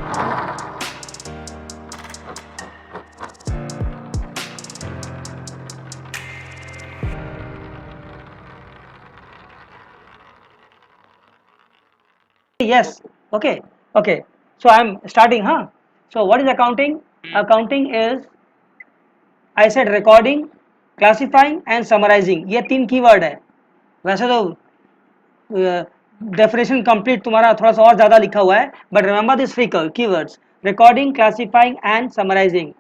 Yes. Okay. Okay. So I'm starting, huh? So what is accounting? Accounting is, I said, recording, classifying and summarizing. ये 3 keyword है. वैसे तो definition complete तुम्हारा थोड़ा सा और ज़्यादा लिखा हुआ है, but remember this 3 keywords: recording, classifying and summarizing.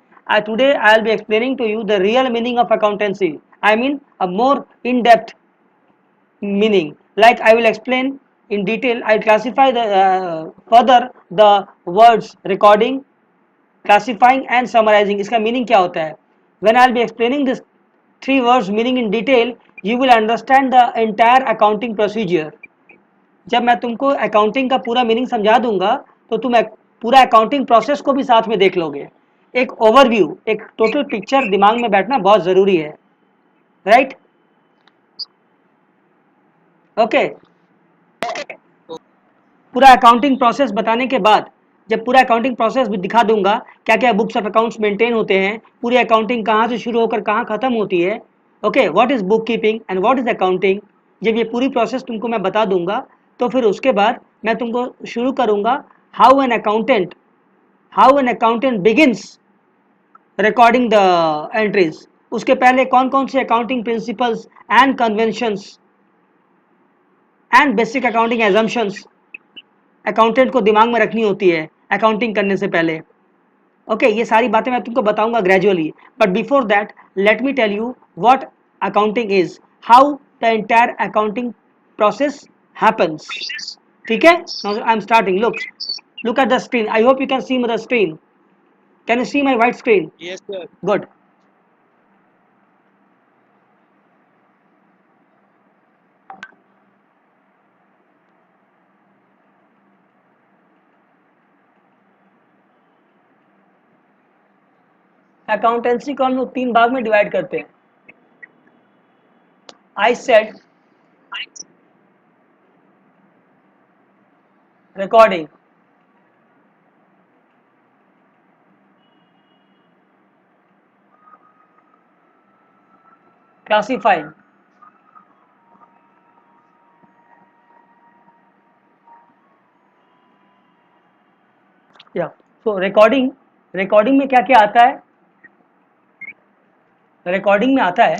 Today I will be explaining to you the real meaning of accountancy. I mean a more in-depth meaning. Like I will explain in detail. I will classify the further the words recording, classifying and summarizing. इसका meaning क्या होता है? When I will be explaining this 3 words meaning in detail, you will understand the entire accounting procedure. जब मैं तुमको accounting का पूरा meaning समझा दूंगा तो तुम पूरा अकाउंटिंग प्रोसेस को भी साथ में देख लोगे. एक ओवरव्यू, एक टोटल पिक्चर दिमाग में बैठना बहुत ज़रूरी है, राइट? ओके. पूरा अकाउंटिंग प्रोसेस बताने के बाद, जब पूरा अकाउंटिंग प्रोसेस भी दिखा दूंगा, क्या क्या बुक्स ऑफ अकाउंट्स मेंटेन होते हैं, पूरी अकाउंटिंग कहाँ से शुरू होकर कहाँ खत्म होती है, okay, what is book keeping and what is accounting, जब ये पूरी प्रोसेस तुमको मैं बता दूंगा तो फिर उसके बाद मैं तुमको शुरू करूंगा how an accountant begins recording the entries. उसके पहले कौन कौन से accounting principles and conventions and basic accounting assumptions accountant को दिमाग में रखनी होती है अकाउंटिंग करने से पहले. ओके, ये सारी बातें मैं तुमको बताऊंगा gradually, but before that let me tell you what accounting is, how the entire accounting process happens. ठीक है, now I am starting. Look at the screen. I hope you can see the screen. Can you see my white screen? Yes, sir. Good. Accountancy को हम लोग 3 भाग में divide करते हैं. I said recording, classifying, या सो रिकॉर्डिंग में क्या क्या आता है? रिकॉर्डिंग में आता है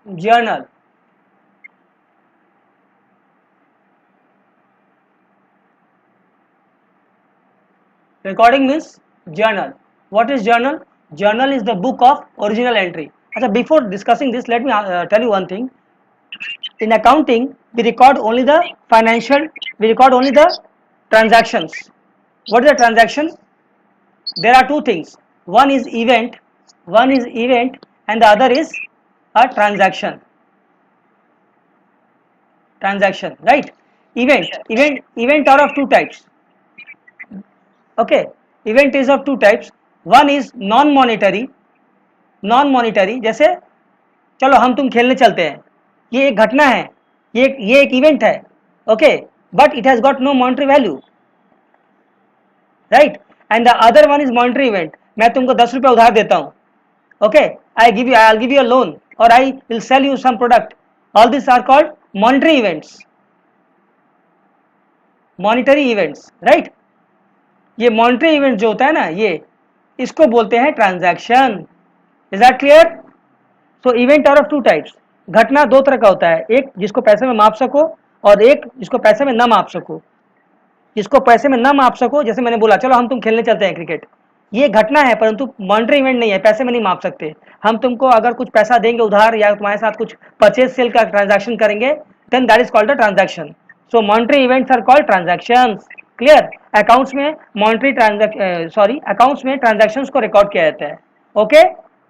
journal, recording means journal. What is journal? Journal is the book of original entry. अच्छा, before discussing this, let me tell you one thing. In accounting, we record only the transactions. What is a transaction? There are 2 things. One is event, and the other is a transaction. Right? Event are of 2 types. Okay, event is of 2 types. One is non monetary. जैसे चलो हम तुम खेलने चलते हैं, ये एक घटना है, ये एक इवेंट है, okay, but it has got no monetary value, right? And the other one is monetary event. मैं तुमको 10 रुपये उधार देता हूँ, okay, I give you a loan और I will sell you some product. All this are called monetary events, right? ये monetary event जो होता है ना, ये इसको बोलते हैं transaction. Is that clear? So event are of 2 types. घटना 2 तरह का होता है, एक जिसको पैसे में माप सको और एक जिसको पैसे में न माप सको. जिसको पैसे में न माप सको, जैसे मैंने बोला चलो हम तुम खेलने चलते हैं क्रिकेट, ये घटना है परंतु मॉनेटरी इवेंट नहीं है, पैसे में नहीं माप सकते. हम तुमको अगर कुछ पैसा देंगे उधार या तुम्हारे साथ कुछ परचेज सेल का ट्रांजैक्शन करेंगे, then that is called a transaction. So monetary events are called transactions. Clear? Accounts में अकाउंट्स में ट्रांजैक्शंस को रिकॉर्ड किया जाता है. ओके,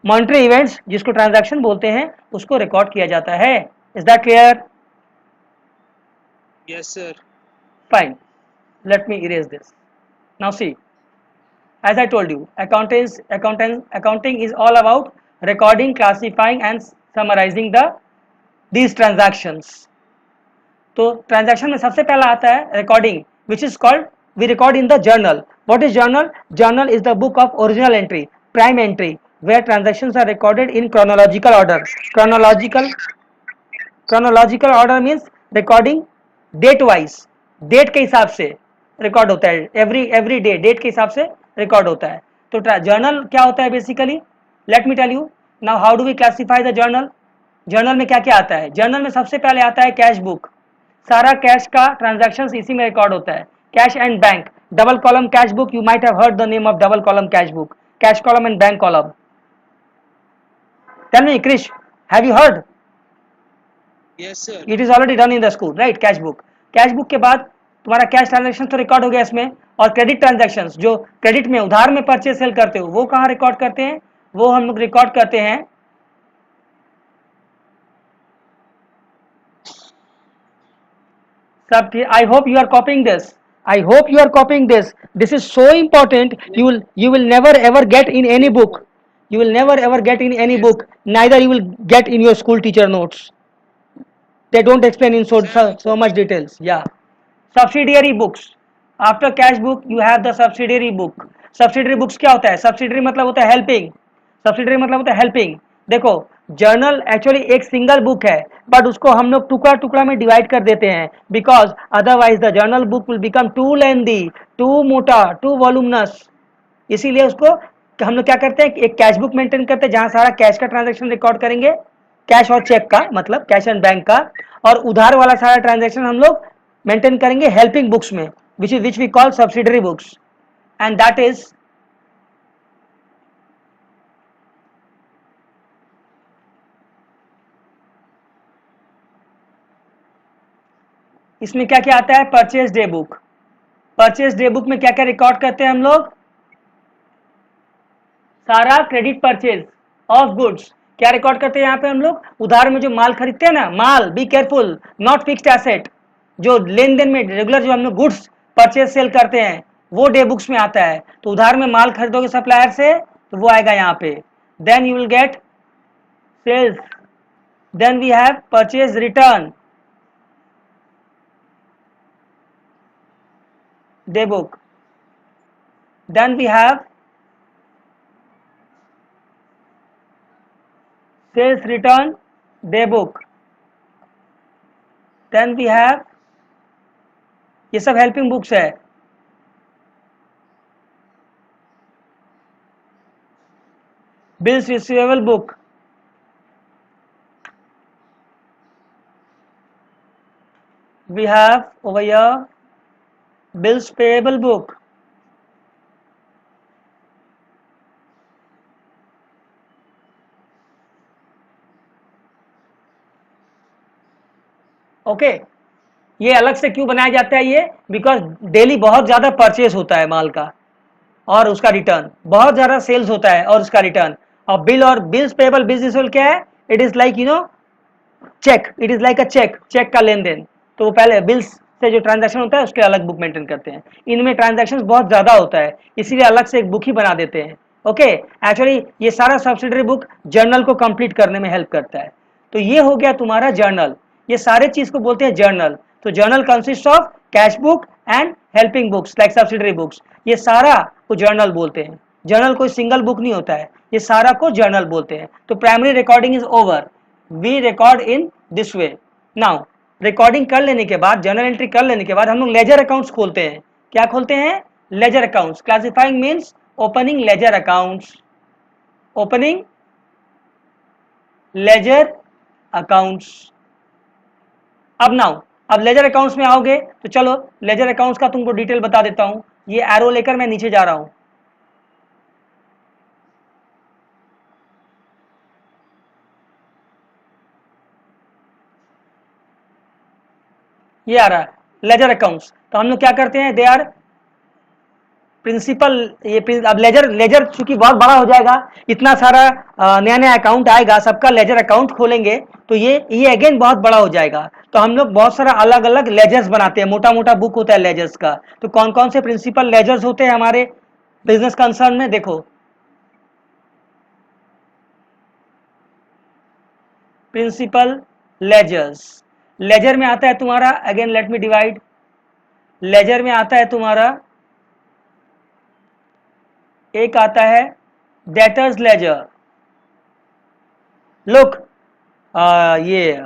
मॉनेटरी इवेंट्स जिसको ट्रांजैक्शन बोलते हैं उसको रिकॉर्ड किया जाता है. Is that clear? Yes, sir. Fine. Let me erase this. Now see, as I told you, accounting is all about recording, classifying and summarizing these transactions. तो transaction में सबसे पहला आता है recording, which is called we record in the journal. What is journal? Journal is the book of original entry, prime entry, where transactions are recorded in chronological order. Chronological order means recording date wise, date के हिसाब से record होता है, every day date के हिसाब से record होता है. तो जर्नल क्या होता है basically? Let me tell you now how do we classify the journal. Journal में क्या क्या आता है? जर्नल में सबसे पहले आता है कैश बुक. सारा कैश का ट्रांजैक्शंस इसी में रिकॉर्ड होता है. Cash and bank, double column cash book, you might have heard the name of double column cash book, cash column and bank column. Tell me, Krish, have you heard? Yes, sir. It is already done in the school, right? Cash book. Cash book के बाद तुम्हारा cash transaction तो record हो गया इसमें. और credit transactions, जो credit में उधार में परचेज सेल करते हो, वो कहाँ रिकॉर्ड करते हैं? वो हम लोग रिकॉर्ड करते हैं सब. I hope you are copying this. I hope you are copying this. This is so important. You will never ever get in any book. You will never ever get in any Yes. book. Neither you will get in your school teacher notes. They don't explain in so much details. Yeah. Subsidiary books. After cash book you have the subsidiary book. Subsidiary books क्या होता है? Subsidiary मतलब होता है helping. Subsidiary मतलब होता है helping. देखो, जर्नल एक्चुअली एक सिंगल बुक है, बट उसको हम लोग टुकड़ा टुकड़ा में डिवाइड कर देते हैं, because otherwise the journal book will become too lengthy, too मोटा, टू वॉल्यूमनस. इसीलिए उसको हम लोग क्या करते हैं, एक कैश बुक मेंटेन करते हैं जहां सारा कैश का ट्रांजैक्शन रिकॉर्ड करेंगे, कैश और चेक का, मतलब कैश एंड बैंक का, और उधार वाला सारा ट्रांजैक्शन हम लोग मेंटेन करेंगे हेल्पिंग बुक्स में, which we call subsidiary books. And that is इसमें क्या क्या आता है? Purchase day book. Purchase day book में क्या क्या रिकॉर्ड करते हैं हम लोग? सारा क्रेडिट परचेज ऑफ गुड्स. क्या रिकॉर्ड करते हैं यहाँ पे हम लोग? उधार में जो माल खरीदते हैं ना, माल, be careful, not fixed asset, जो लेन देन में रेगुलर जो हम लोग गुड्स परचेज सेल करते हैं, वो डे बुक्स में आता है. तो उधार में माल खरीदोगे सप्लायर से, तो वो आएगा यहाँ पे. Then you will get sales. Then we have purchase return day book. Then we have sales return day book. Then we have, ये सब हेल्पिंग बुक्स है. Bills receivable book. We have over here bills payable book. Okay, ये अलग से क्यों बनाया जाता है ये? बिकॉज डेली बहुत ज्यादा परचेज होता है माल का, और उसका रिटर्न बहुत ज्यादा सेल्स होता है, और उसका रिटर्न. और बिल और बिल्स पेबल, बिल्स रिसीवेबल क्या है? It is like cheque. It is like a cheque, cheque का लेन देन. तो वो पहले बिल्स से जो ट्रांजैक्शन होता है उसके अलग बुक मेंटेन करते हैं. इनमें ट्रांजैक्शन बहुत ज्यादा होता है, इसीलिए अलग से एक बुक ही बना देते हैं. ओके, एक्चुअली ये सारा सब्सिडरी बुक जर्नल को कंप्लीट करने में हेल्प करता है. तो ये हो गया तुम्हारा जर्नल. ये सारे चीज को बोलते हैं जर्नल. तो journal consist of cash book and helping books like subsidiary books. ये सारा को जर्नल बोलते हैं. जर्नल कोई सिंगल बुक नहीं होता है, ये सारा को जर्नल बोलते हैं. तो primary recording is over. We record in this way. Now recording कर लेने के बाद, जर्नल एंट्री कर लेने के बाद, हम लोग लेजर अकाउंट्स खोलते हैं. क्या खोलते हैं? Ledger accounts. Classifying means opening ledger accounts. Opening ledger accounts. अब लेजर अकाउंट्स में आओगे तो चलो लेजर अकाउंट्स का तुमको डिटेल बता देता हूं. ये एरो लेकर मैं नीचे जा रहा हूं. ये आ रहा है लेजर अकाउंट्स. तो हम लोग क्या करते हैं? They are principal. ये अब लेजर चूंकि बहुत बड़ा हो जाएगा, इतना सारा नया नया अकाउंट आएगा, सबका लेजर अकाउंट खोलेंगे तो ये अगेन बहुत बड़ा हो जाएगा. तो हम लोग बहुत सारा अलग अलग लेजर्स बनाते हैं, मोटा मोटा बुक होता है लेजर्स का. तो कौन कौन से प्रिंसिपल लेजर्स होते हैं हमारे बिजनेस कंसर्न में? देखो, प्रिंसिपल लेजर्स. लेजर में आता है तुम्हारा, again let me divide, ledger में आता है तुम्हारा, एक आता है डेटर्स लेजर। लुक ये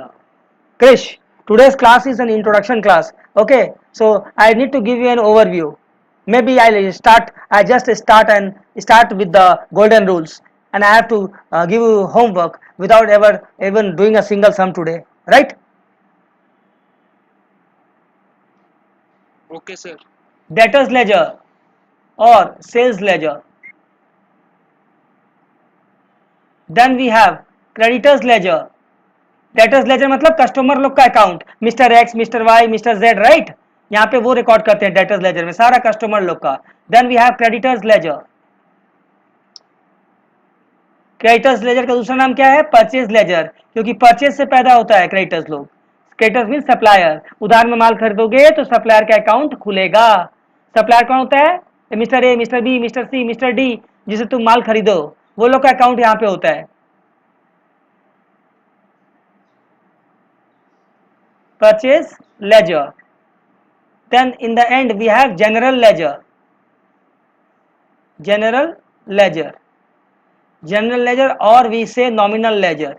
Krish, today's class is an introduction class. Okay, so I need to give you an overview. Maybe I just start with the golden rules, and I have to give you homework without ever even doing a single sum today, right? Okay, sir. Debtors ledger or sales ledger. Then we have creditors ledger. Debtors ledger मतलब customer लोग का account, mister X, mister Y, mister Z, right, यहाँ पे वो record करते हैं debtors laser में, सारा कस्टमर लोग का। Then we have creditors ledger. Creditors ledger का दूसरा नाम क्या है? परचेज लेजर, क्योंकि परचेज से पैदा होता है क्रेडिटर्स लोग। क्रेडिटर्स मीन सप्लायर, उधार में माल खरीदोगे तो सप्लायर का अकाउंट खुलेगा। सप्लायर कौन होता है? Mister A, mister B, mister C, mister D, जिसे तुम माल खरीदो, वो लोग का अकाउंट यहाँ पे होता है। Purchase ledger. Then in the end we have general ledger. General ledger. General ledger or we say nominal ledger.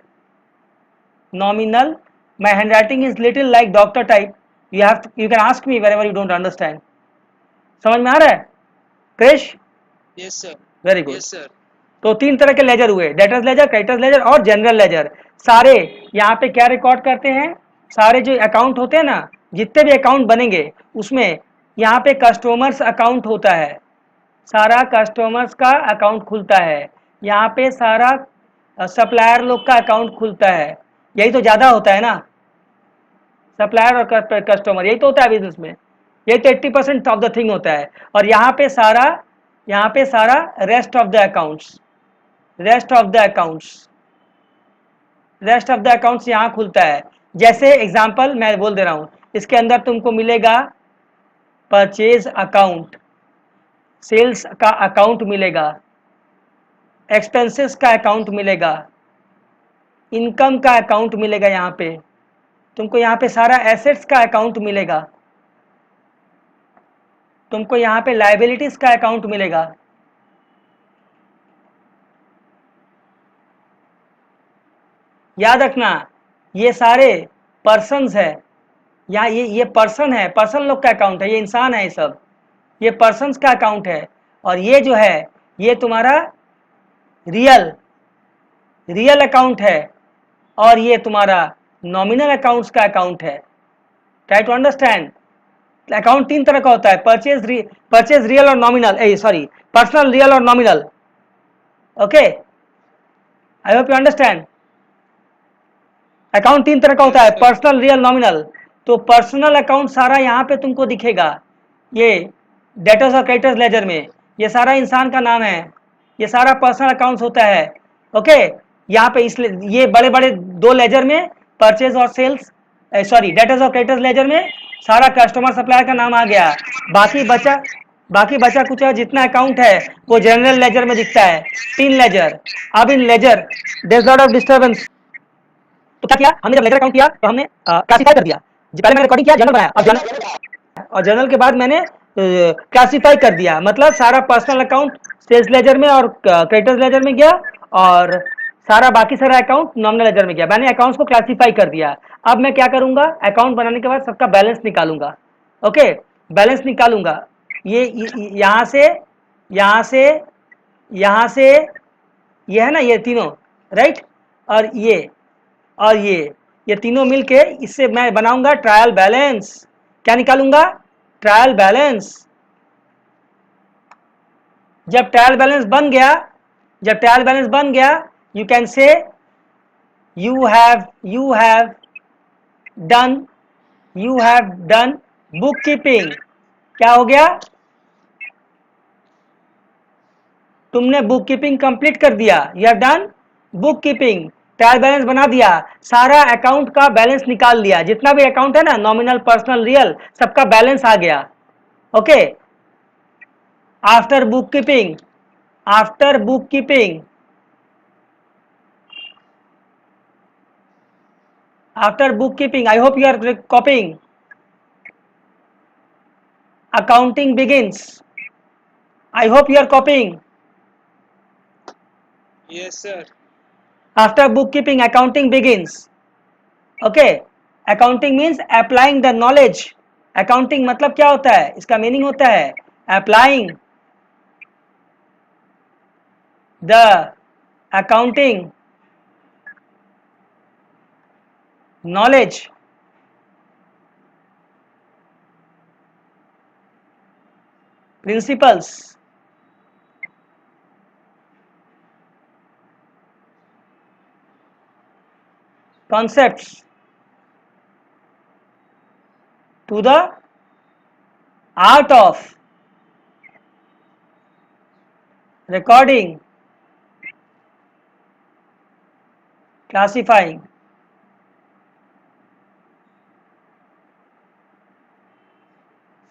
Nominal. My handwriting is little like doctor type. You can ask me wherever you don't understand. समझ में आ रहा है Krish? Yes, sir. Very good. Yes, sir. तो तीन तरह के ledger हुए, डेटर्स लेजर, क्रेडिटर्स लेजर और जनरल लेजर। सारे यहाँ पे क्या रिकॉर्ड करते हैं? सारे जो अकाउंट होते हैं ना, जितने भी अकाउंट बनेंगे उसमें यहाँ पे कस्टमर्स अकाउंट होता है, सारा कस्टमर्स का अकाउंट खुलता है। यहाँ पे सारा सप्लायर लोग का अकाउंट खुलता है। यही तो ज़्यादा होता है ना, सप्लायर और कस्टमर, यही तो होता है बिजनेस में। यही तो 80% ऑफ द थिंग होता है। और यहाँ पे सारा rest of the accounts, rest of the accounts, rest of the accounts यहाँ खुलता है। जैसे एग्जांपल मैं बोल दे रहा हूँ, इसके अंदर तुमको मिलेगा परचेज अकाउंट, सेल्स का अकाउंट मिलेगा, एक्सपेंसेस का अकाउंट मिलेगा, इनकम का अकाउंट मिलेगा, यहाँ पे तुमको यहाँ पे सारा एसेट्स का अकाउंट मिलेगा, तुमको यहाँ पे लाइबिलिटीज का अकाउंट मिलेगा। याद रखना ये सारे पर्सन्स है, यहाँ ये पर्सन है, पर्सन लोग का अकाउंट है, ये इंसान है, ये सब ये पर्सन्स का अकाउंट है। और ये जो है ये तुम्हारा रियल रियल अकाउंट है, और ये तुम्हारा नॉमिनल अकाउंट्स का अकाउंट है। ट्राई टू अंडरस्टैंड, अकाउंट तीन तरह का होता है, परचेज रियल और नॉमिनल, सॉरी पर्सनल, रियल और nominal. Okay, I hope you understand. Account तीन तरह का होता है, पर्सनल, रियल, नॉमिनल। तो पर्सनल अकाउंट सारा यहाँ पे तुमको दिखेगा, ये डेटर्स और क्रेडिटर्स लेजर में, ये सारा इंसान का नाम है, ये सारा पर्सनल अकाउंट्स होता है। ओके, यहाँ पे इसलिए ये बड़े बड़े दो लेजर में, परचेज और सेल्स, सॉरी डेटर्स और क्रेडिटर्स लेजर में सारा कस्टमर सप्लायर का नाम आ गया। बाकी बचा कुछ है, जितना अकाउंट है वो जनरल लेजर में दिखता है, तीन लेजर। अब in ledger there is lot of disturbance. तो क्या किया हमने? जब लेजर अकाउंट किया तो हमने क्लासिफाई कर दिया। पहले मैंने रिकॉर्डिंग किया, जर्नल बनाया, और जर्नल के बाद मैंने क्लासिफाई कर दिया, मतलब सारा पर्सनल अकाउंट सेल्स लेजर में और क्रेडिटर्स लेजर में गया, और सारा बाकी सारा अकाउंट नॉमिनल लेजर में गया। मैंने अकाउंट्स को क्लासिफाई कर दिया। अब मैं क्या करूंगा? अकाउंट बनाने के बाद सबका बैलेंस निकालूंगा। ओके, बैलेंस निकालूंगा, ये यहाँ से, यहाँ से, यहाँ से, ये है ना, ये तीनों, राइट, और ये तीनों मिलके इससे मैं बनाऊंगा ट्रायल बैलेंस। क्या निकालूंगा? Trial balance. जब ट्रायल बैलेंस बन गया, you can say you have done book keeping. क्या हो गया? तुमने बुक कीपिंग कंप्लीट कर दिया, you have done book keeping. Trial balance बना दिया, सारा अकाउंट का बैलेंस निकाल लिया, जितना भी अकाउंट है ना, नॉमिनल, पर्सनल, रियल, सबका बैलेंस आ गया। Okay, after book keeping After bookkeeping, I hope you are copying. Accounting begins. I hope you are copying. Yes, sir. After bookkeeping, accounting begins. Okay. Accounting means applying the knowledge. Accounting मतलब क्या होता है? इसका meaning होता है applying the accounting knowledge principles concepts to the art of recording, classifying,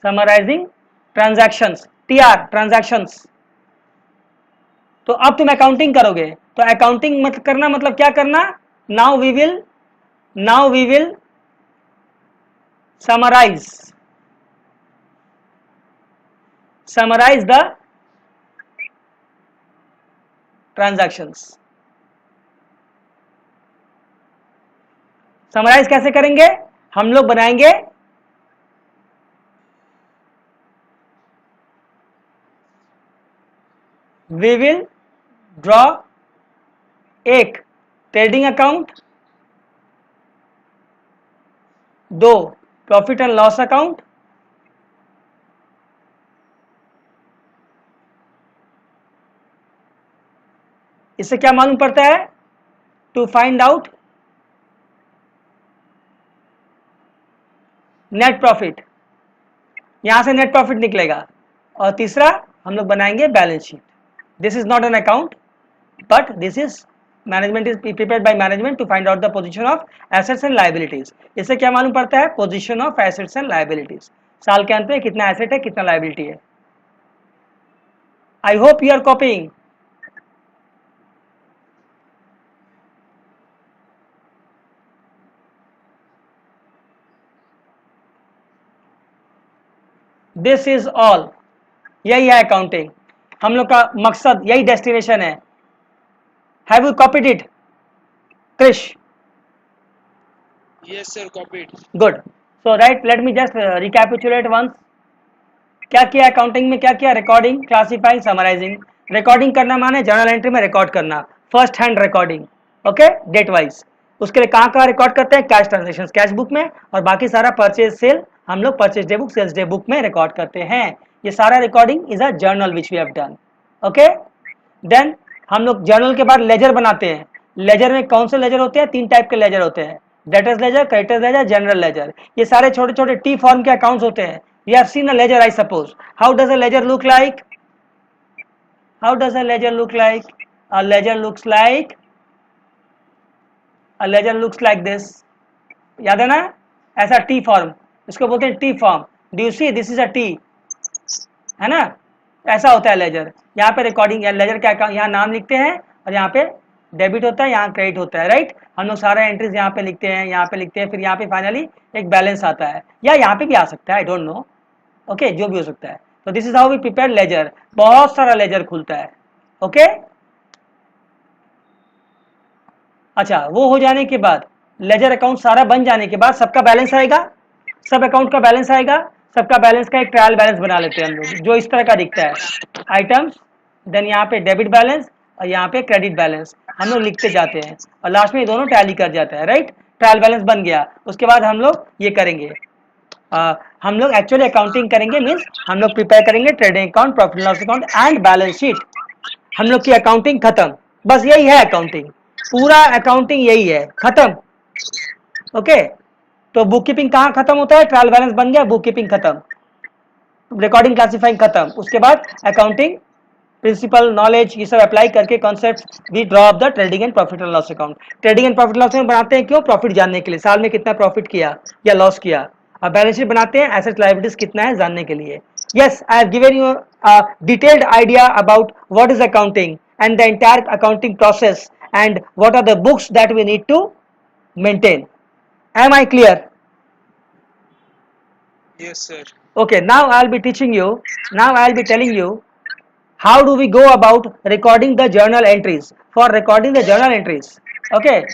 summarizing transactions. TR transactions. तो अब तुम अकाउंटिंग करोगे तो अकाउंटिंग मत करना मतलब क्या करना? Now we will summarize the transactions. Summarize कैसे करेंगे? हम लोग बनाएंगे वी विल ड्रॉ एक ट्रेडिंग अकाउंट, दो प्रॉफिट एंड लॉस अकाउंट, इससे क्या मालूम पड़ता है? To find out net profit, यहां से नेट प्रॉफिट निकलेगा। और तीसरा हम लोग बनाएंगे balance sheet. This is not an account but this is management is prepared by management to find out the position of assets and liabilities. इससे क्या मालूम पड़ता है? Position of assets and liabilities. साल के अंत में कितना एसेट है, कितना लायबिलिटी है। I hope you are coping. This is all, यही है अकाउंटिंग। हम लोग का मकसद, यही डेस्टिनेशन है। Have you copied it Krish? Yes, sir. Copied. Good. So right, let me just recapitulate once. क्या किया अकाउंटिंग में? क्या किया? Recording, classifying, summarising. रिकॉर्डिंग करना माने जर्नल एंट्री में रिकॉर्ड करना, first hand recording, okay, date wise. उसके लिए कहाँ कहाँ रिकॉर्ड करते हैं? कैश ट्रांजेक्शन कैश बुक में, और बाकी सारा परचेज सेल हम लोग purchase day book, sales day book में रिकॉर्ड करते हैं। ये सारा recording is a journal which we have done, okay. Then हम लोग जर्नल के बाद लेजर बनाते हैं। लेजर में कौन से लेजर होते हैं? तीन टाइप के लेजर होते हैं, debtors ledger, creditors ledger, general ledger. ये सारे छोटे छोटे टी फॉर्म के अकाउंट्स होते हैं। You have seen a ledger, I suppose. How does a ledger look like? How does a ledger look like? A ledger looks like, a ledger looks like this. याद है ना? ऐसा T form, इसको बोलते हैं T form. Do you see this is a T, है ना? ऐसा होता है लेजर। यहाँ पे रिकॉर्डिंग या लेजर का यहाँ नाम लिखते हैं और यहाँ पे डेबिट होता है, यहाँ क्रेडिट होता है, राइट। हम लोग सारे एंट्रीज यहाँ पे लिखते हैं, यहाँ पे लिखते हैं, फिर यहाँ पे फाइनली एक बैलेंस आता है, या यहाँ पे भी आ सकता है, आई डोंट नो, ओके, जो भी हो सकता है। तो this is how we prepare ledger. बहुत सारा लेजर खुलता है, ओके। अच्छा, वो हो जाने के बाद, लेजर अकाउंट सारा बन जाने के बाद सबका बैलेंस आएगा, सब अकाउंट का बैलेंस आएगा। सबका बैलेंस का एक ट्रायल बैलेंस बना लेते हैं हम लोग, जो इस तरह का दिखता है, आइटम्स, देन यहाँ पे डेबिट बैलेंस और यहाँ पे क्रेडिट बैलेंस हम लोग लिखते जाते हैं, और लास्ट में ये दोनों टैली कर जाता है, राइट। ट्रायल बैलेंस बन गया, उसके बाद हम लोग ये करेंगे, हम लोग एक्चुअली अकाउंटिंग करेंगे, मीन्स हम लोग प्रिपेयर करेंगे trading account, profit loss account and balance sheet. हम लोग की अकाउंटिंग खत्म, बस यही है अकाउंटिंग, पूरा अकाउंटिंग यही है, खत्म, ओके। तो बुक कीपिंग कहाँ खत्म होता है? ट्रायल बैलेंस बन गया, बुक कीपिंग खत्म, रिकॉर्डिंग क्लासिफाइंग खत्म, उसके बाद अकाउंटिंग प्रिंसिपल नॉलेज ये सब अप्लाई करके concept we draw up the trading and profit and loss account. Trading and profit loss बनाते हैं क्यों? प्रॉफिट जानने के लिए, साल में कितना प्रॉफिट किया या लॉस किया। और बैलेंस शीट बनाते हैं एसेट्स लायबिलिटीज कितना है जानने के लिए। Yes, I have given you detailed idea about what is accounting and the entire accounting process and what are the books that we need to maintain. Am I clear? Yes, sir. Okay, now I'll be teaching you, now I'll be telling you how do we go about recording the journal entries. For recording the journal entries, okay,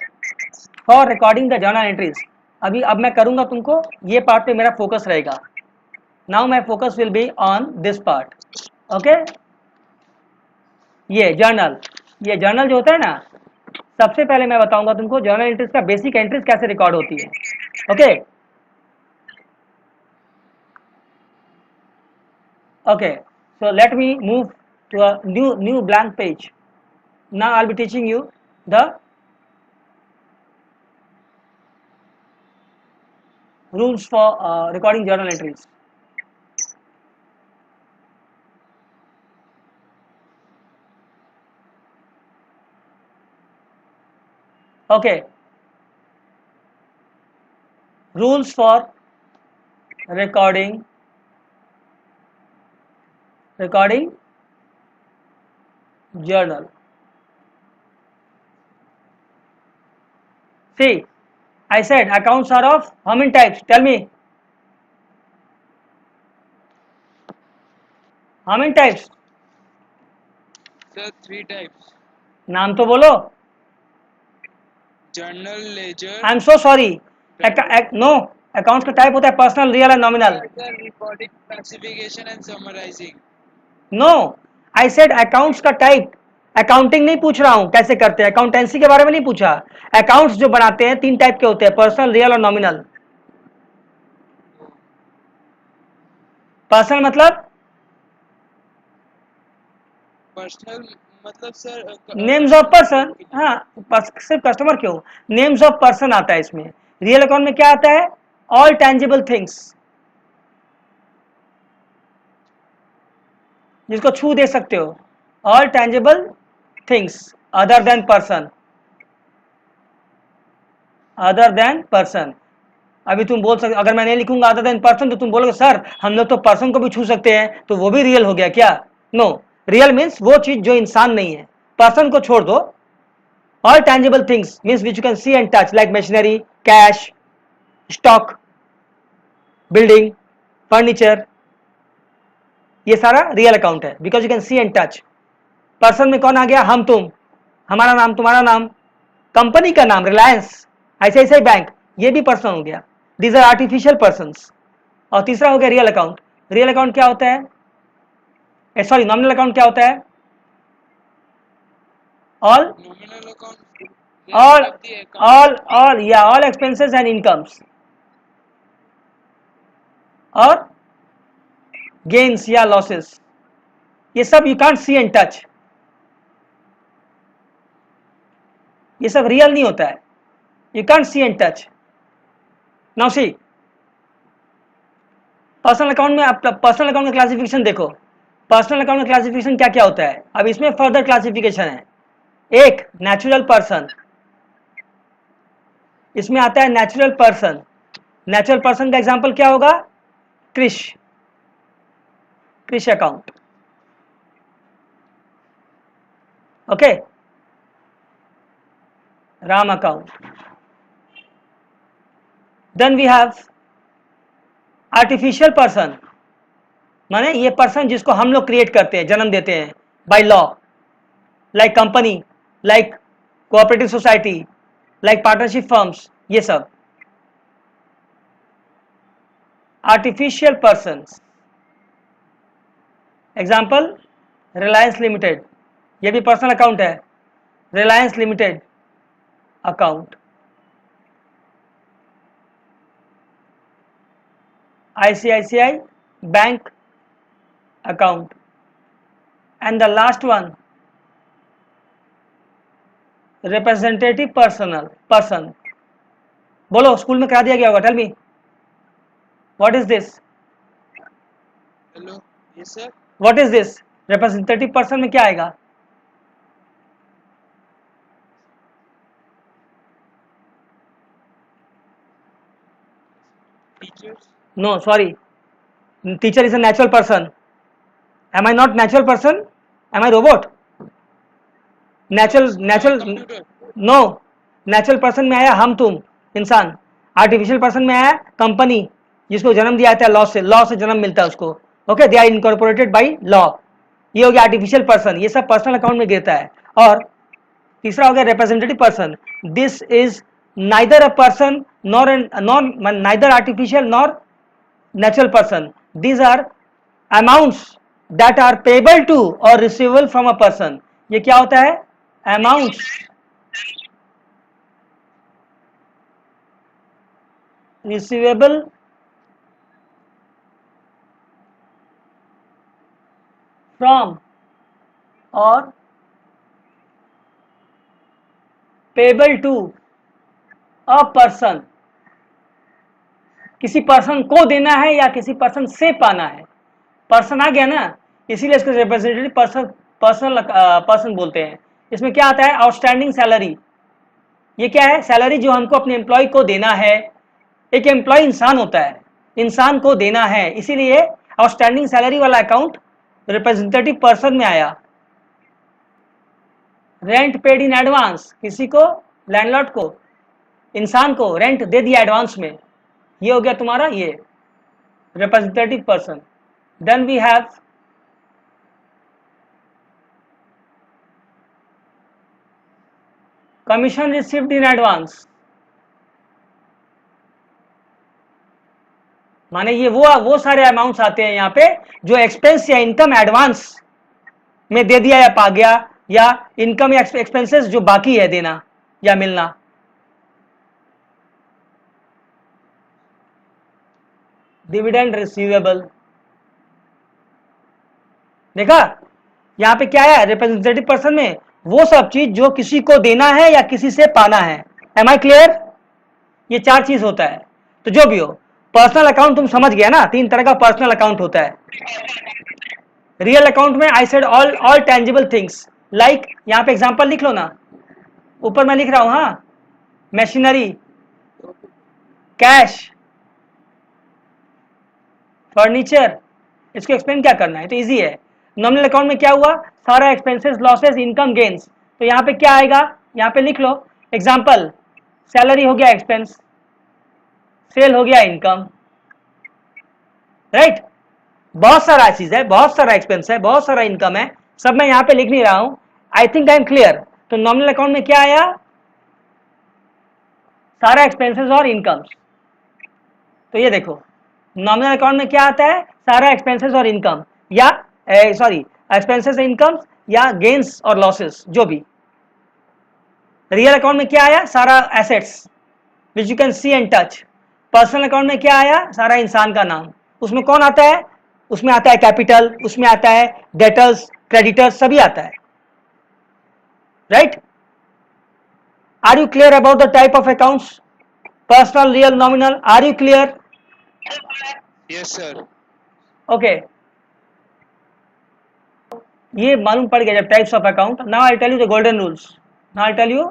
for recording the journal entries, अभी अब मैं करूंगा तुमको ये part पे मेरा focus रहेगा. Now my focus will be on this part. Okay, ये जर्नल जो होता है ना, सबसे पहले मैं बताऊंगा तुमको जर्नल एंट्रीज का बेसिक एंट्रीज कैसे रिकॉर्ड होती है. Okay okay, so let me move to a new blank page. Now I'll be teaching you the rules for recording journal entries. Okay, rules for recording journal. See, I said accounts are of how many types? Tell me. How many types? Sir, 3 types. नाम तो बोलो. Journal, ledger. I am so sorry. No, accounts का type होता है personal, real and nominal. Sir, recording, classification and summarizing. No, I said accounts का type. Accounting नहीं पूछ रहा हूं कैसे करते हैं, अकाउंटेंसी के बारे में नहीं पूछा. अकाउंट्स जो बनाते हैं 3 टाइप के होते हैं, पर्सनल, रियल और नॉमिनल. पर्सनल मतलब Personal, मतलब सर नेम्स ऑफ पर्सन. हाँ, सिर्फ कस्टमर क्यों, नेम्स ऑफ पर्सन आता है इसमें. रियल अकाउंट में क्या आता है, ऑल टेंजिबल थिंग्स, जिसको छू दे सकते हो, all tangible things other than person. Other than person. अभी तुम बोल सकते, अगर मैं नहीं लिखूंगा अदर देन पर्सन तो तुम बोलोगे सर हम लोग तो पर्सन को भी छू सकते हैं, तो वो भी रियल हो गया क्या. नो, रियल मीन्स वो चीज जो इंसान नहीं है. पर्सन को छोड़ दो. All tangible things means which you can C and touch, like machinery, cash, stock, building, furniture, ये सारा रियल अकाउंट है because you can C and touch. Person में कौन आ गया, हम तुम, हमारा नाम तुम्हारा नाम, कंपनी का नाम रिलायंस, ICICI बैंक, ये भी पर्सन हो गया. These are artificial person. और तीसरा हो गया रियल अकाउंट. रियल अकाउंट क्या होता है, सॉरी नॉमिनल अकाउंट क्या होता है, all nominal account. all Of the account. all expenses and incomes और गेन्स या लॉसेस, ये सब you can't see and touch, ये सब रियल नहीं होता है, you can't see and touch. Now see, personal account में आप पर्सनल अकाउंट का क्लासिफिकेशन देखो. पर्सनल अकाउंट का क्लासिफिकेशन क्या क्या होता है, अब इसमें फर्दर क्लासिफिकेशन है. एक नेचुरल पर्सन, इसमें आता है नेचुरल पर्सन. नेचुरल पर्सन का एग्जांपल क्या होगा, Krish account. Okay, Ram account. Then we have artificial person, माने ये पर्सन जिसको हम लोग क्रिएट करते हैं, जन्म देते हैं by law, like company, like cooperative society, like partnership firms, ये सब artificial person. Example Reliance limited, ये भी पर्सनल अकाउंट है. Reliance limited account, ICICI bank account, and the last one representative person. बोलो, स्कूल में करा दिया गया होगा, tell me what is this, Hello. Yes, sir. What is this. Representative person में क्या आएगा, Teachers. No sorry, teacher is a natural person. Am I not natural person, am I robot. Natural Computer. No, natural person में आया हम तुम इंसान. Artificial person में आया कंपनी जिसको जन्म दिया जाता है लॉ से जन्म मिलता है उसको, okay, they are incorporated by law, ये हो गया आर्टिफिशियल पर्सन, ये सब पर्सनल अकाउंट में गिरता है। और तीसरा हो गया representative person, this is neither a person nor neither artificial nor natural person, these are amounts that are payable to or receivable from a person, ये क्या होता है, amounts receivable from or payable to a person, किसी person को देना है या किसी पर्सन से पाना है, पर्सन आ गया ना, इसीलिए इसको रिप्रेजेंटेटिव पर्सन बोलते हैं। इसमें क्या आता है, आउटस्टैंडिंग सैलरी, ये क्या है, सैलरी जो हमको अपने एम्प्लॉय को देना है, एक एम्प्लॉय इंसान होता है, इंसान को देना है, इसीलिए आउटस्टैंडिंग सैलरी वाला अकाउंट रिप्रेजेंटेटिव पर्सन में आया। रेंट पेड इन एडवांस, किसी को, लैंडलॉर्ड को, इंसान को रेंट दे दिया एडवांस में, ये हो गया तुम्हारा ये representative person. Then we have commission received in advance, माने ये वो सारे अमाउंट्स आते हैं यहाँ पे जो एक्सपेंस या इनकम एडवांस में दे दिया या पा गया, या इनकम या एक्सपेंसेस जो बाकी है देना या मिलना। डिविडेंड रिसीवेबल, देखा यहाँ पे क्या है, रिप्रेजेंटेटिव पर्सन में वो सब चीज जो किसी को देना है या किसी से पाना है। एम आई क्लियर, ये चार चीज होता है। तो जो भी हो, पर्सनल अकाउंट तुम समझ गया ना, तीन तरह का पर्सनल अकाउंट होता है। रियल अकाउंट में I said all tangible things, like यहाँ पे एग्जांपल लिख लो ना, ऊपर मैं लिख रहा हूं, हाँ, मशीनरी, कैश, फर्नीचर, इसको एक्सप्लेन क्या करना है, तो इजी है। नॉमिनल अकाउंट में क्या हुआ, सारा एक्सपेंसेस, लॉसेस, इनकम, गेन्स, तो यहाँ पे क्या आएगा, यहाँ पे लिख लो एग्जांपल, सैलरी हो गया एक्सपेंस, सेल हो गया इनकम, राइट, बहुत सारा चीज है, बहुत सारा एक्सपेंस है, बहुत सारा इनकम है, सब मैं यहाँ पे लिख नहीं रहा हूं। I think I am clear. तो नॉमिनल अकाउंट में क्या आया, सारा एक्सपेंसेस और इनकम्स, तो ये देखो नॉमिनल अकाउंट में क्या आता है, सारा एक्सपेंसेस और इनकम, या सॉरी एक्सपेंसेस, इनकम्स या गेन्स और लॉसेस जो भी। रियल अकाउंट में क्या आया, सारा assets which you can C and touch. Personal account में क्या आया, सारा इंसान का नाम, उसमें कौन आता है, उसमें आता है कैपिटल, उसमें आता है डेटर्स, क्रेडिटर्स, सभी आता है, right. Are you clear about the type of accounts, personal, real, nominal, are you clear? Yes, sir. Okay, ये मालूम पड़ गया जब types of account. Now I tell you the golden rules, now I tell you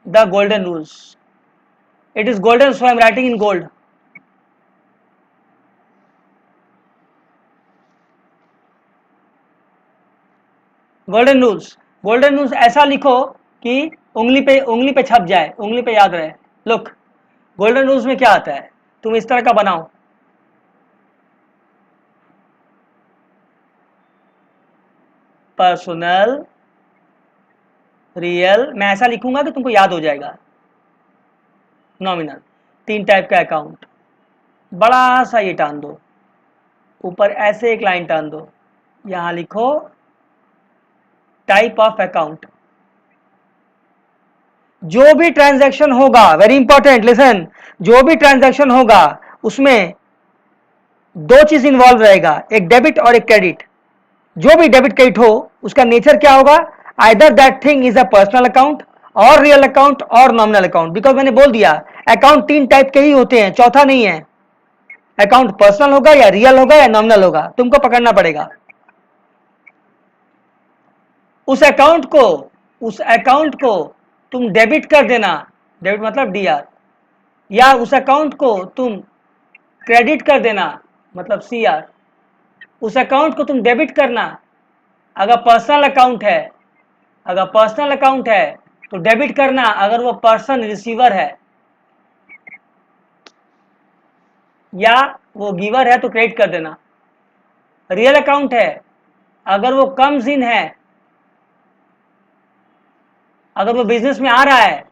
the golden rules. It is golden, so I am writing in gold. Golden rules, golden rules ऐसा लिखो कि उंगली पे छप जाए, उंगली पे याद रहे। लुक, गोल्डन रूल्स में क्या आता है, तुम इस तरह का बनाओ, पर्सनल, रियल, मैं ऐसा लिखूंगा कि तुमको याद हो जाएगा, नॉमिनल, तीन टाइप का अकाउंट, बड़ा सा ये टान दो, ऊपर ऐसे एक लाइन टान दो, यहां लिखो टाइप ऑफ अकाउंट। जो भी ट्रांजैक्शन होगा, वेरी इंपॉर्टेंट लिसन, जो भी ट्रांजैक्शन होगा उसमें दो चीज इन्वॉल्व रहेगा, एक डेबिट और एक क्रेडिट। जो भी डेबिट क्रेडिट हो उसका नेचर क्या होगा, either that thing is a personal account और रियल अकाउंट और नॉमिनल अकाउंट। बिकॉज मैंने बोल दिया अकाउंट तीन टाइप के ही होते हैं, चौथा नहीं है। अकाउंट पर्सनल होगा या रियल होगा या नॉमिनल होगा, तुमको पकड़ना पड़ेगा। उस अकाउंट को तुम डेबिट कर देना, डेबिट मतलब डीआर, या उस अकाउंट को तुम क्रेडिट कर देना मतलब सीआर। उस अकाउंट को तुम डेबिट करना, अगर पर्सनल अकाउंट है तो डेबिट करना अगर वो पर्सन रिसीवर है, या वो गिवर है तो क्रेडिट कर देना। रियल अकाउंट है, अगर वो कम्स इन है, अगर वो बिजनेस में आ रहा है,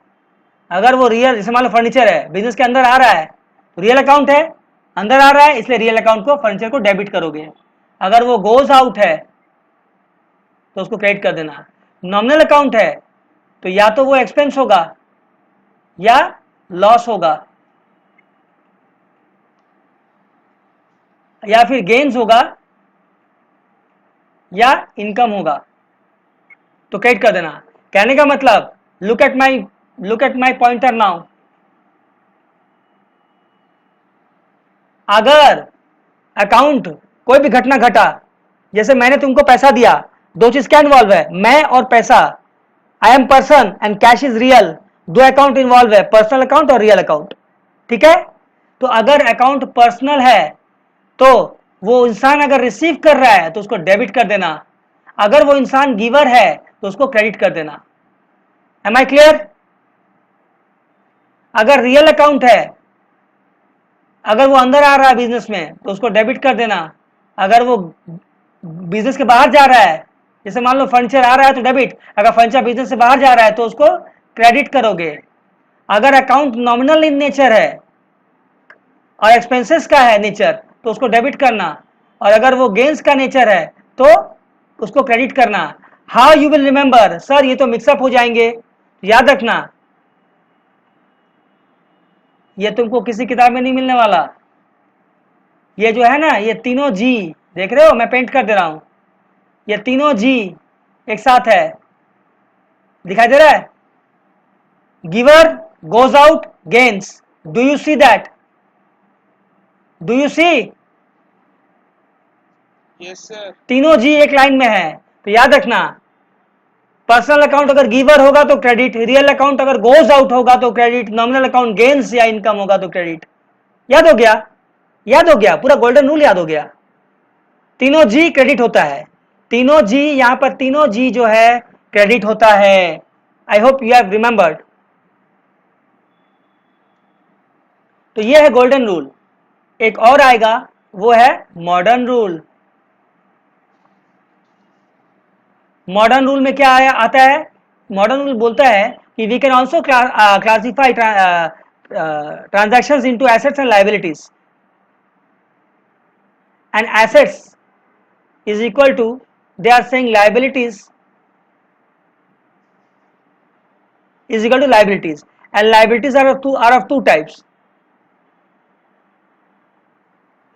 अगर वो रियल, जैसे मान लो फर्नीचर है बिजनेस के अंदर आ रहा है, रियल अकाउंट है, अंदर आ रहा है, इसलिए रियल अकाउंट को, फर्नीचर को डेबिट करोगे। अगर वो गोज आउट है तो उसको क्रेडिट कर देना। नॉमिनल अकाउंट है तो या तो वो एक्सपेंस होगा या लॉस होगा, या फिर गेन्स होगा या इनकम होगा, तो क्रेडिट कर देना। कहने का मतलब, look at my pointer now. अगर अकाउंट कोई भी घटना घटा, जैसे मैंने तुमको पैसा दिया, दो चीज क्या इन्वॉल्व है, मैं और पैसा। I am person and cash is real, दो अकाउंट इन्वॉल्व है, पर्सनल अकाउंट और रियल अकाउंट। ठीक है, तो अगर अकाउंट पर्सनल है तो वो इंसान अगर रिसीव कर रहा है तो उसको डेबिट कर देना, अगर वो इंसान गिवर है तो उसको क्रेडिट कर देना। Am I clear? अगर रियल अकाउंट है, अगर वो अंदर आ रहा है बिजनेस में तो उसको डेबिट कर देना, अगर वो बिजनेस के बाहर जा रहा है, जैसे मान लो फर्नीचर आ रहा है तो डेबिट, अगर फर्नीचर बिजनेस से बाहर जा रहा है तो उसको क्रेडिट करोगे। अगर अकाउंट नॉमिनल इन नेचर है और एक्सपेंसेस का है नेचर तो उसको डेबिट करना, और अगर वो गेन्स का नेचर है तो उसको क्रेडिट करना। How you will remember? Sir ये तो मिक्सअप हो जाएंगे, याद रखना, ये तुमको किसी किताब में नहीं मिलने वाला। ये जो है ना, ये तीनों जी, देख रहे हो मैं पेंट कर दे रहा हूं, ये तीनों जी एक साथ है, दिखाई दे रहा है? Giver, goes out, gains. Do you see that? Do you see? Yes, sir. तीनों जी एक लाइन में है, तो याद रखना, पर्सनल अकाउंट अगर गिवर होगा तो क्रेडिट, रियल अकाउंट अगर गोज आउट होगा तो क्रेडिट, नॉमिनल अकाउंट गेन्स या इनकम होगा तो क्रेडिट। याद हो गया? याद हो गया, पूरा गोल्डन रूल याद हो गया। तीनों जी क्रेडिट होता है, तीनों जी, यहां पर तीनों जी जो है क्रेडिट होता है। I hope you have remembered. तो ये है गोल्डन रूल। एक और आएगा, वो है मॉडर्न रूल। मॉडर्न रूल में क्या आया आता है? मॉडर्न रूल बोलता है कि we can also classify transactions into assets and liabilities, and assets is equal to, they are saying liabilities is equal to liabilities, and liabilities are of two types,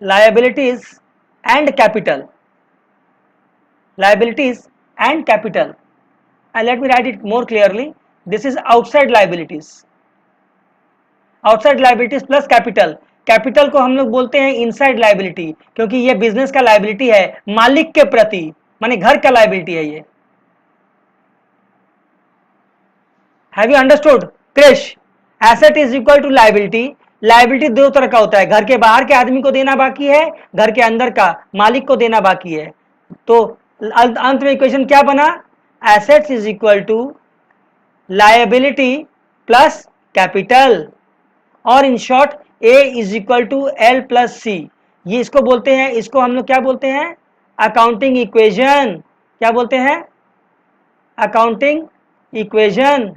liabilities and capital. Liabilities and capital, and let me write it more clearly, this is outside liabilities, outside liabilities plus capital. Capital को हम लोग बोलते हैं inside liability, क्योंकि ये business का liability है मालिक के प्रति, माने घर का लाइबिलिटी है ये। Have you understood Krish? Asset is equal to liability. Liability दो तरह का होता है, घर के बाहर के आदमी को देना बाकी है, घर के अंदर का मालिक को देना बाकी है। तो अंत में इक्वेशन क्या बना? Assets is equal to liability plus capital, और in short A is equal to L plus C. ये इसको बोलते हैं, इसको हम लोग क्या बोलते हैं? Accounting equation. क्या बोलते हैं? Accounting equation.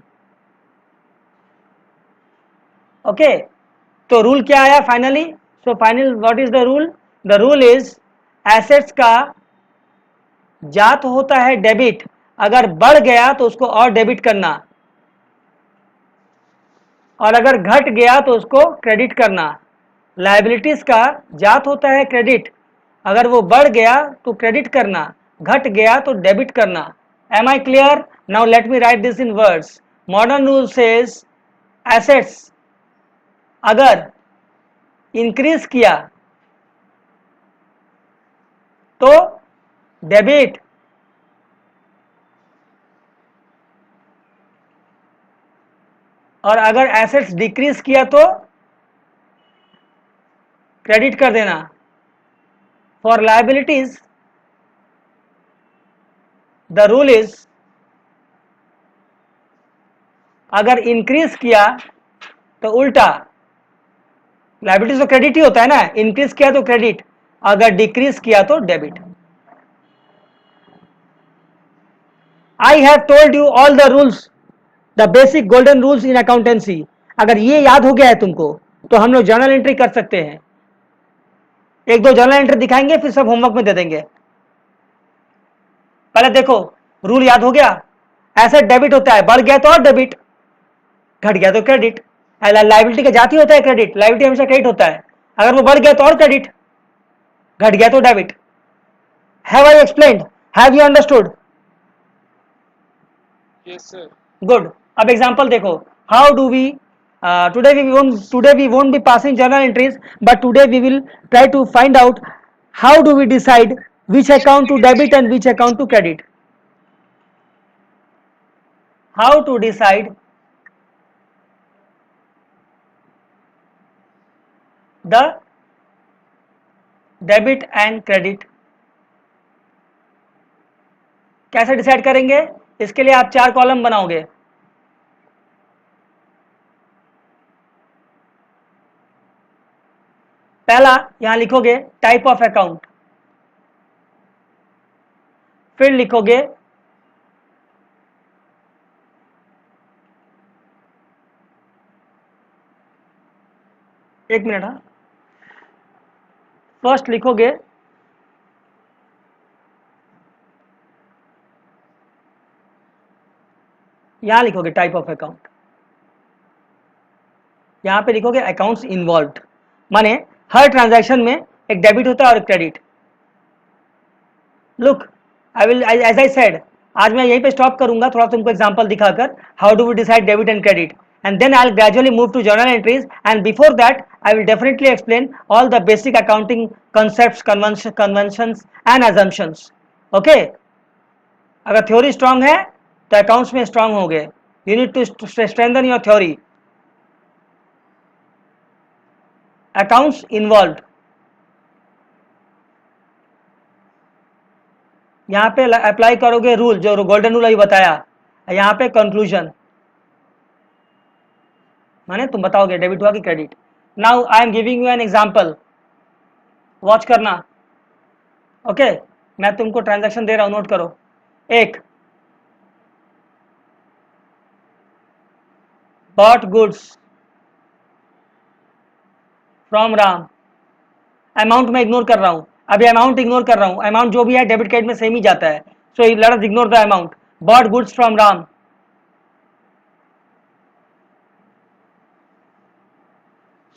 ओके, तो रूल क्या आया finally? So final what is the rule? The rule is, assets का जात होता है डेबिट, अगर बढ़ गया तो उसको और डेबिट करना, और अगर घट गया तो उसको क्रेडिट करना। लायबिलिटीज का जात होता है क्रेडिट, अगर वो बढ़ गया तो क्रेडिट करना, घट गया तो डेबिट करना। Am I clear? Now let me write this in words. Modern rule says, assets अगर इंक्रीज किया तो डेबिट, और अगर एसेट्स डिक्रीज किया तो क्रेडिट कर देना। For liabilities, the rule is, अगर इंक्रीज किया तो उल्टा, लायबिलिटीज तो क्रेडिट ही होता है ना, इंक्रीज किया तो क्रेडिट, अगर डिक्रीज किया तो debit. I have told you all the rules, the basic golden rules in accountancy. अगर ये याद हो गया है तुमको तो हम लोग जर्नल एंट्री कर सकते हैं। एक दो जर्नल एंट्री दिखाएंगे, फिर सब होमवर्क में दे देंगे। पहले देखो, रूल याद हो गया, एसेट डेबिट होता है, बढ़ गया तो और डेबिट, घट गया तो क्रेडिट। लाइबिलिटी का जाती होता है क्रेडिट, लाइबिलिटी हमेशा क्रेडिट होता है, अगर वो बढ़ गया तो और क्रेडिट, घट गया तो debit. Have I explained, have you understood? Yes, sir. Good. अब एग्जांपल देखो, how do we today we won't be passing journal entries, but today we will try to find out how do we decide which account to debit and which account to credit. How to decide the debit and credit, कैसे decide करेंगे? इसके लिए आप 4 column बनाओगे। पहला यहां लिखोगे type of account, फिर लिखोगे एक मिनट, हाँ, फर्स्ट लिखोगे यहां लिखोगे टाइप ऑफ अकाउंट, यहां पे लिखोगे अकाउंट्स इन्वॉल्व्ड, माने हर ट्रांजैक्शन में एक डेबिट होता है और एक credit. Look, I will as I said, आज मैं यहीं पे स्टॉप करूंगा, थोड़ा तुमको एग्जांपल दिखाकर how do we decide debit and credit, and then I'll gradually move to journal entries, and before that I will definitely explain all the basic accounting concepts, conventions and assumptions. Okay, अगर theory strong है तो accounts में strong हो गए, you need to strengthen your theory. Accounts involve, यहां पे apply करोगे rule, जो गोल्डन रूल अभी बताया, यहां पे कंक्लूजन, माने तुम बताओगे डेबिट हुआ कि credit. Now I am giving you an example, watch करना। ओके, मैं तुमको ट्रांजैक्शन दे रहा हूं, नोट करो। एक, bot goods from Ram, amount में इग्नोर कर रहा हूं, अभी अमाउंट इग्नोर कर रहा हूं, अमाउंट जो भी है डेबिट क्रेडिट में सेम ही जाता है, so let us ignore the amount. Bought goods from Ram,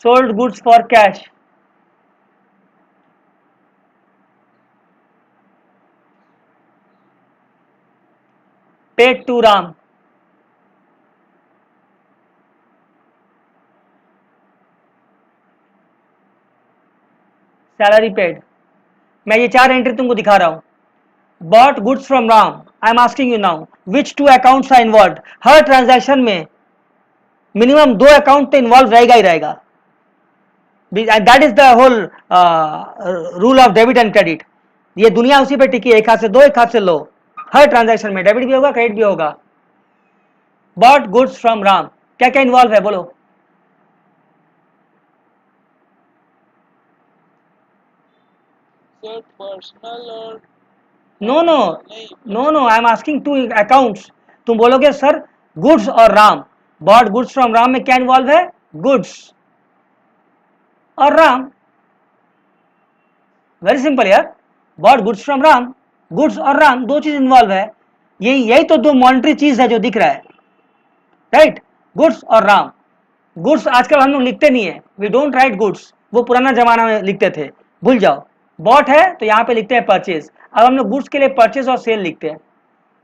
sold goods for cash, paid to Ram, salary paid. मैं ये 4 एंट्री तुमको दिखा रहा हूं। Bought goods from Ram, I am asking you now which 2 accounts are involve. हर ट्रांजैक्शन में minimum 2 account तो involve रहेगा ही रहेगा, that is the whole rule of debit and credit. ये दुनिया उसी पे टिकी है, एक हाथ से दो एक हाथ से लो, हर ट्रांजैक्शन में डेबिट भी होगा क्रेडिट भी होगा। बॉट गुड्स फ्रॉम राम, क्या क्या इन्वॉल्व है बोलो? Sir, personal or no no नहीं? No no, I am asking 2 accounts. तुम बोलोगे सर गुड्स और Ram, bought goods from Ram में क्या इन्वॉल्व है? गुड्स और राम, वेरी सिंपल यार, bought goods from Ram, goods और राम, दो चीज इन्वॉल्व है। यही तो दो मॉनिटरी चीज है जो दिख रहा है, राइट? गुड्स और राम। गुड्स आजकल हम लोग लिखते नहीं है, वी डोंट राइट गुड्स, वो पुराना जमाना में लिखते थे, भूल जाओ। बॉट है तो यहाँ पे लिखते हैं परचेज, अब हम लोग गुड्स के लिए परचेज और सेल लिखते हैं,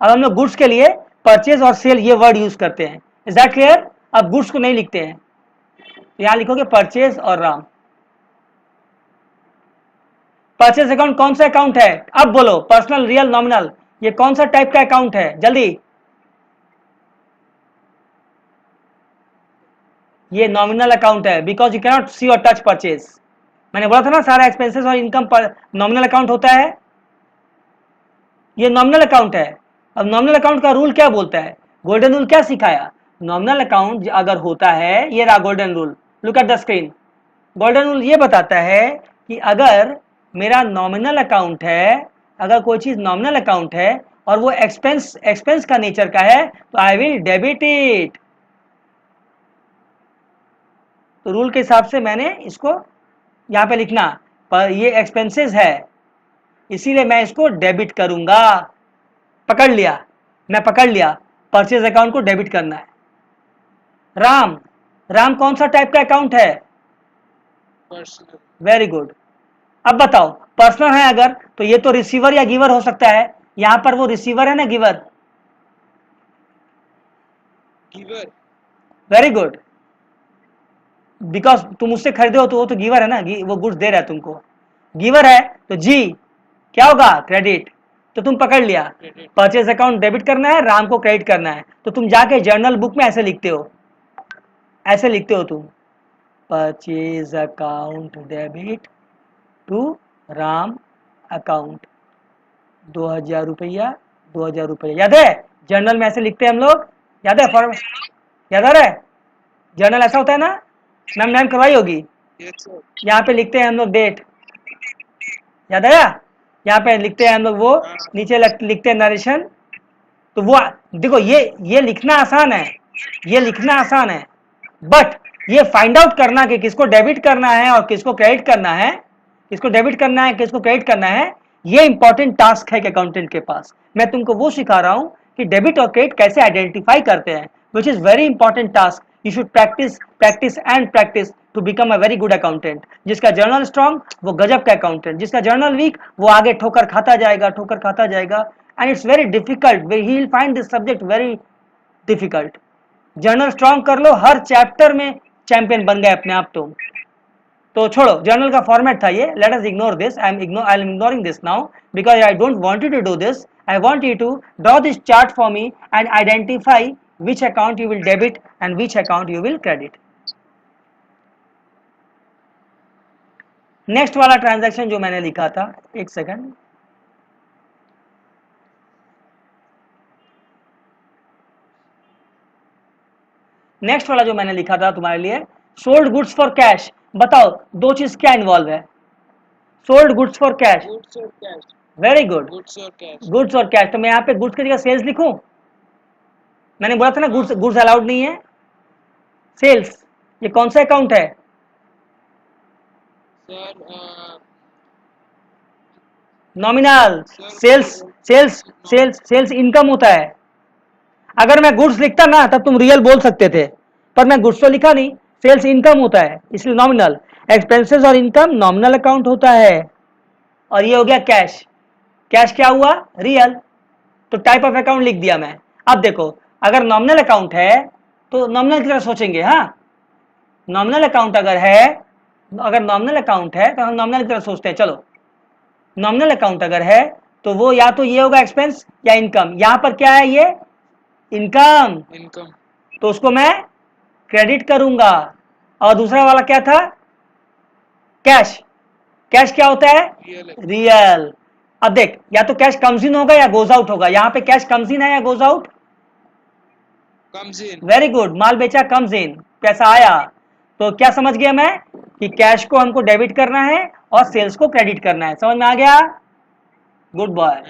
अब हम लोग गुड्स के लिए परचेज और सेल ये वर्ड यूज करते हैं, इज दैट क्लियर? अब गुड्स को नहीं लिखते हैं, तो यहाँ लिखोगे परचेज और राम। परचेज अकाउंट कौन सा अकाउंट है? अब बोलो, पर्सनल, रियल, नॉमिनल, ये कौन सा टाइप का अकाउंट है? जल्दी, ये नॉमिनल अकाउंट है, बिकॉज यू कैनॉट सी और टच परचेज। मैंने बोला था ना सारा एक्सपेंसेस और इनकम पर नॉमिनल अकाउंट होता है, ये नॉमिनल अकाउंट है। अब नॉमिनल अकाउंट का रूल क्या बोलता है? गोल्डन रूल क्या सिखाया? नॉमिनल अकाउंट अगर होता है, ये रहा golden rule, look at the screen, golden rule ये बताता है कि अगर मेरा नॉमिनल अकाउंट है, अगर कोई चीज नॉमिनल अकाउंट है और वो एक्सपेंस का नेचर का है तो आई विल डेबिट इट। तो रूल के हिसाब से मैंने इसको यहाँ पे लिखना, पर ये एक्सपेंसेस है इसीलिए मैं इसको डेबिट करूंगा। पकड़ लिया, मैं पकड़ लिया, परचेज अकाउंट को डेबिट करना है। राम, राम कौन सा टाइप का अकाउंट है? पर्सनल। Very good. अब बताओ, पर्सनल है अगर तो ये तो रिसीवर या गिवर हो सकता है, यहां पर वो रिसीवर है ना giver? Giver. Very good, because तुम उससे खरीदे हो तो वो तो गिवर है ना, वो गुड्स दे रहा है तुमको। गिवर है तो जी क्या होगा? क्रेडिट। तो तुम पकड़ लिया, क्रेडिट। परचेज अकाउंट डेबिट करना है, राम को क्रेडिट करना है। तो तुम जाके जर्नल बुक में ऐसे लिखते हो, ऐसे लिखते हो तुम, purchase account debit to Ram account 2000 रुपया, 2000 रुपया। याद है जर्नल में ऐसे लिखते हैं हम लोग? याद है फॉर्म? याद आ रहा है? जर्नल ऐसा होता है ना, मैम मैम करवाई होगी। Yes sir. यहाँ पे लिखते हैं हम लोग डेट, याद आया? यहाँ पे लिखते हैं हम लोग वो, हाँ। नीचे लिखते हैं नरेशन। तो वो देखो, ये लिखना आसान है, ये लिखना आसान है, बट ये फाइंड आउट करना कि किसको डेबिट करना है और किसको क्रेडिट करना है, किसको डेबिट करना है किसको क्रेडिट करना है, ये इंपॉर्टेंट टास्क है अकाउंटेंट के पास। मैं तुमको वो सिखा रहा हूं कि डेबिट और क्रेडिट कैसे आइडेंटिफाई करते हैं, which is very important task. You should practice practice and practice to become a very good accountant. जिसका जर्नल स्ट्रांग वो गजब का अकाउंटेंट, जिसका जर्नल वीक वो आगे ठोकर खाता जाएगा, ठोकर खाता जाएगा। And it's very difficult, he will find this subject very difficult. Journal strong कर लो, हर चैप्टर में चैंपियन बन गए अपने आप तुम। तो छोड़ो, जर्नल का फॉर्मेट था ये, let us ignore this. I am ignoring this now because I don't want you to do this. I want you to draw this chart for me and identify which account you will debit and which account you will credit. Next वाला transaction जो मैंने लिखा था, एक second, next वाला जो मैंने लिखा था तुम्हारे लिए, सोल्ड गुड्स फॉर कैश। बताओ दो चीज क्या इन्वॉल्व है? Sold goods for cash, goods और कैश। वेरी गुड, गुड्स और कैश। गुड्स और कैश। तो मैं यहाँ पे गुड्स की जगह सेल्स लिखूं? मैंने बोला था ना गुड्स गुड्स अलाउड नहीं है, सेल्स। ये कौन सा अकाउंट है? Sir nominal. Sales, sales sales sales income होता है। अगर मैं गुड्स लिखता ना तब तुम रियल बोल सकते थे, पर मैं गुड्स तो लिखा नहीं, सेल्स इनकम होता है इसलिए नॉमिनल। एक्सपेंसेस और इनकम नॉमिनल अकाउंट होता है। और ये हो गया कैश, कैश क्या हुआ? रियल। तो टाइप ऑफ अकाउंट लिख दिया मैं। अब देखो, अगर नॉमिनल अकाउंट है तो नॉमिनल की तरह सोचेंगे। हाँ, नॉमिनल अकाउंट अगर है, अगर नॉमिनल अकाउंट है तो हम नॉमिनल की तरह सोचते हैं। चलो, नॉमिनल अकाउंट अगर है तो वो या तो ये होगा एक्सपेंस या इनकम। यहां पर क्या है? ये इनकम, इनकम। तो उसको मैं क्रेडिट करूंगा। और दूसरा वाला क्या था? कैश। कैश क्या होता है? रियल। रियल। अब देख, या तो कैश कम्स इन होगा या गोज आउट होगा। यहां पे कैश कम्स इन है या goes out? Comes in. Very good, माल बेचा कम्स इन, पैसा आया। तो क्या समझ गया मैं कि कैश को हमको डेबिट करना है और सेल्स को क्रेडिट करना है। समझ में आ गया? Good boy.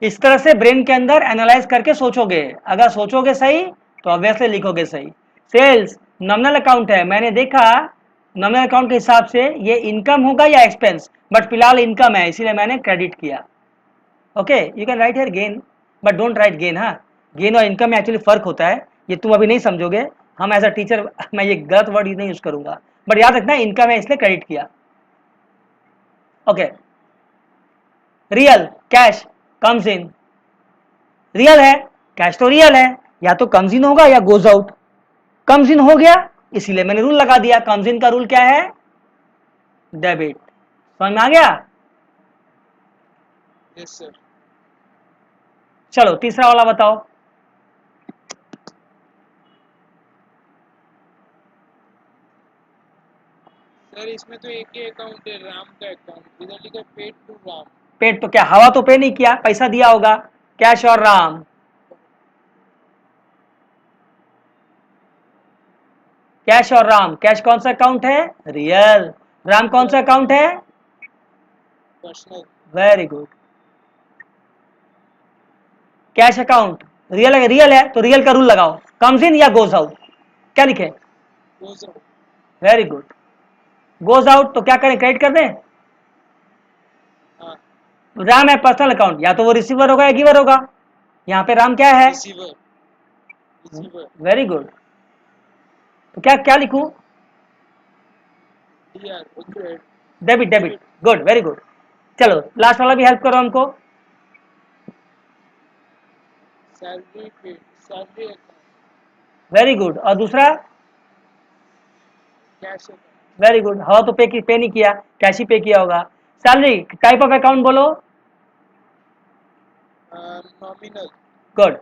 इस तरह से ब्रेन के अंदर एनालाइज करके सोचोगे, अगर सोचोगे सही तो ऑब्वियसली लिखोगे सही। सेल्स नॉमिनल अकाउंट है, मैंने देखा नॉमिनल अकाउंट के हिसाब से ये इनकम होगा या एक्सपेंस, बट फिलहाल इनकम है इसीलिए मैंने क्रेडिट किया। Okay, you can write here gain, but don't write gain. हाँ, गेन और इनकम में एक्चुअली फर्क होता है, ये तुम अभी नहीं समझोगे। हम एज अ टीचर मैं ये गलत वर्ड नहीं यूज करूंगा, बट याद रखना इनकम है इसलिए क्रेडिट किया। Okay, real cash comes in, real है, कैश तो रियल है, या तो कम्स इन होगा या गोज आउट। कम्स इन हो गया इसीलिए मैंने रूल लगा दिया। कम्स इन का रूल क्या है? डेबिट। समझ में आ गया? Yes sir. चलो तीसरा वाला बताओ। सर इसमें तो एक ही अकाउंट है, राम का अकाउंट। इधर लिखा पेड टू राम। पेड तो क्या, हवा तो पे नहीं किया, पैसा दिया होगा। कैश और राम, कैश और राम, कैश कौन सा अकाउंट है? रियल। राम कौन सा अकाउंट है? Personal. Very good. Cash account real है तो रियल का रूल लगाओ, कम्स इन या गोज आउट, क्या लिखे? Goes out. Very good. Goes out तो क्या करें, क्रेडिट कर दें? हाँ, राम है पर्सनल अकाउंट, या तो वो रिसीवर होगा या गिवर होगा, यहाँ पे राम क्या है? रिसीवर। रिसीवर। Very good. तो क्या क्या लिखूं? DR credit. Debit, debit. Good, very good. चलो लास्ट वाला भी हेल्प करो हमको। सैलरी पे, सैलरी अकाउंट। Very good. और दूसरा? Cash account. Very good. हाँ तो पे नहीं किया, कैश ही पे किया होगा। सैलरी टाइप ऑफ अकाउंट बोलो। नॉमिनल। गुड।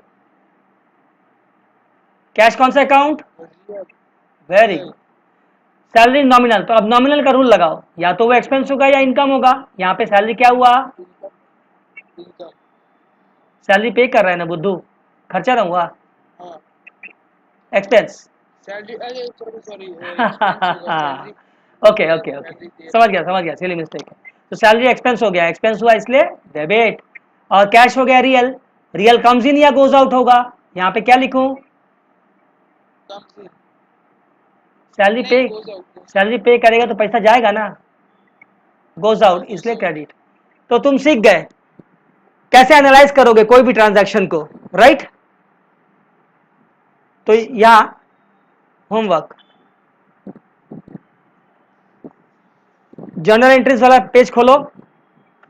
कैश कौन सा account? Real. Very good. Salary nominal, तो अब नॉमिनल का रूल लगाओ, या तो वो एक्सपेंस होगा या इनकम होगा। यहाँ पे सैलरी क्या हुआ? इनकम। इनकम। सैलरी पे कर रहा है ना बुद्धू, खर्चा ना हुआ, हाँ, एक्सपेंस। सैलरी, अरे सॉरी सॉरी, एक्सपेंस होगा salary. Okay okay okay, salary दे समझ गया, सिली मिस्टेक है। तो सैलरी एक्सपेंस हो गया, एक्सपेंस हुआ इसलिए डेबिट। और कैश हो गया रियल, रियल कम्स इन या गोज आउट होगा, यहाँ पे क्या लिखूं? Comes in. सैलरी पे, नहीं, गोज आउट। सैलरी पे करेगा तो पैसा जाएगा ना, गोज आउट, गोज इसलिए आउट। क्रेडिट। तो तुम सीख गए कैसे एनालाइज करोगे कोई भी ट्रांजैक्शन को, राइट? तो यहां होमवर्क, जर्नल एंट्रीज वाला पेज खोलो,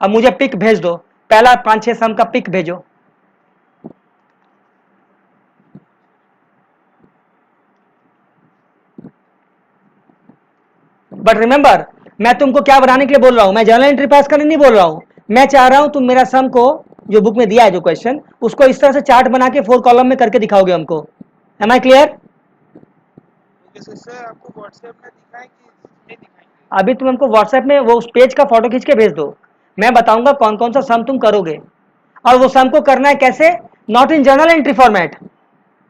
अब मुझे पिक भेज दो, पहला 5-6 सम का पिक भेजो। बट रिमेंबर, मैं तुमको क्या बनाने के लिए बोल रहा हूं, मैं जर्नल एंट्री पास करने नहीं बोल रहा हूं, मैं चाह रहा हूं तुम मेरा सम को, जो बुक में दिया है जो क्वेश्चन, उसको इस तरह से चार्ट बना के 4 कॉलम में करके दिखाओगे हमको। Am I clear? Okay sir, आपको व्हाट्सएप में दिखाएं कि नहीं दिखाएंगे? अभी तुम हमको व्हाट्सएप में वो उस पेज का फोटो खींच के भेज दो, मैं बताऊंगा कौन कौन सा सम तुम करोगे, और वो सम को करना है कैसे? Not in journal entry format,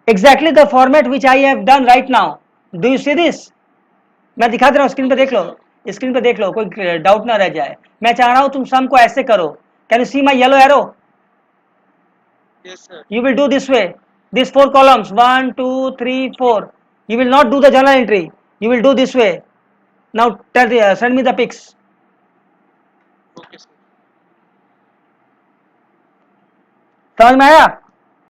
exactly the format which I have done right now. Do you see this? मैं दिखा दे रहा हूँ, स्क्रीन पे ओके देख लो, सर। स्क्रीन पे देख लो, कोई डाउट ना रह जाए। मैं चाह रहा हूं तुम सम को ऐसे करो, can you see my yellow arrow? Yes sir. You will do this way, these 4 columns, 1 2 3 4, you will not do the journal entry, you will do this way. Now send me the pics. Okay sir. समझ में आया?